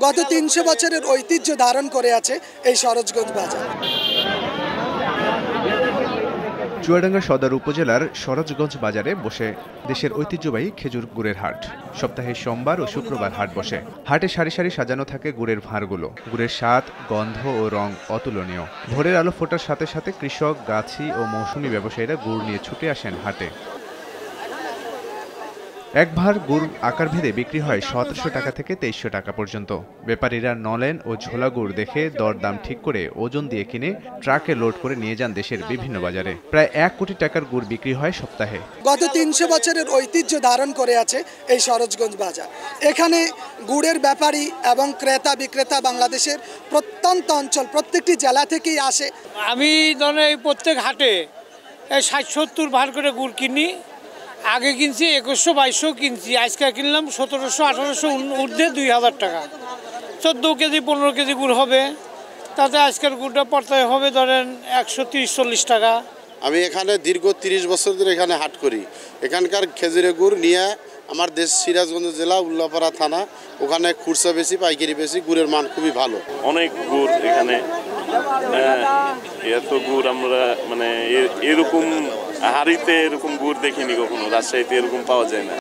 গত ৩০০ বছরের ঐতিহ্য ধারণ করে আছে এই সরোজগঞ্জ বাজার। চুয়াডাঙ্গা সদর উপজেলার সরোজগঞ্জ বাজারে বসে দেশের ঐতিহ্যবাহী খেজুর গুড়ের হাট। সপ্তাহে সোমবার ও শুক্রবার হাট বসে। হাটে সারি সারি সাজানো থাকে গুড়ের ভাঁড়গুলো। গুড়ের স্বাদ, গন্ধ ও রং অতুলনীয়। ভোরের আলো ফোটার সাথে সাথে কৃষক, গাছি ও মৌসুমী ব্যবসায়ীরা গুড় নিয়ে ছুটে আসেন হাটে। এক ভাঁড় গুড় আকার ভেদে বিক্রি হয় ১৭০০ টাকা থেকে ২৩০০ টাকা পর্যন্ত। ব্যাপারীরা নলেন ও ঝোলা গুড় দেখে দরদাম ঠিক করে ওজন দিয়ে কিনে ট্রাকে লোড করে নিয়ে যান দেশের বিভিন্ন বাজারে। প্রায় ১ কোটি টাকার গুড় বিক্রি হয় সপ্তাহে। গত ৩০০ বছরের ঐতিহ্য ধারণ করে আছে এই সরোজগঞ্জ বাজার। এখানে গুড়ের ব্যাপারী এবং ক্রেতা বিক্রেতা বাংলাদেশের প্রত্যন্ত অঞ্চল প্রত্যেকটি জেলা থেকেই আসে। আমি ধরেন এই প্রত্যেক হাটে ৬০-৭০ ভাঁড় করে গুড় কিনি। আগে কিনছি ২১০০-২২০০ কিনছি, আজকে কিনলাম ১৭০০-১৮০০ ঊর্ধ্বে ২০০০ টাকা। ১৪ কেজি ১৫ কেজি গুড় হবে, তাতে আজকের গুড়টা পড়তে হবে ধরেন ১৩০-৪০ টাকা। আমি এখানে দীর্ঘ ৩০ বছর ধরে এখানে হাট করি। এখানকার খেজুরের গুড় নিয়ে আমার দেশ সিরাজগঞ্জ জেলা উল্লাপাড়া থানা, ওখানে খুচরা বেশি পাইকারি বেশি, গুড়ের মান খুবই ভালো। অনেক গুড় এখানে, এত গুড় আমরা এরকম হাড়িতে এরকম গুড় দেখিনি কখনো, রাজশাহীতে এরকম পাওয়া যায় না।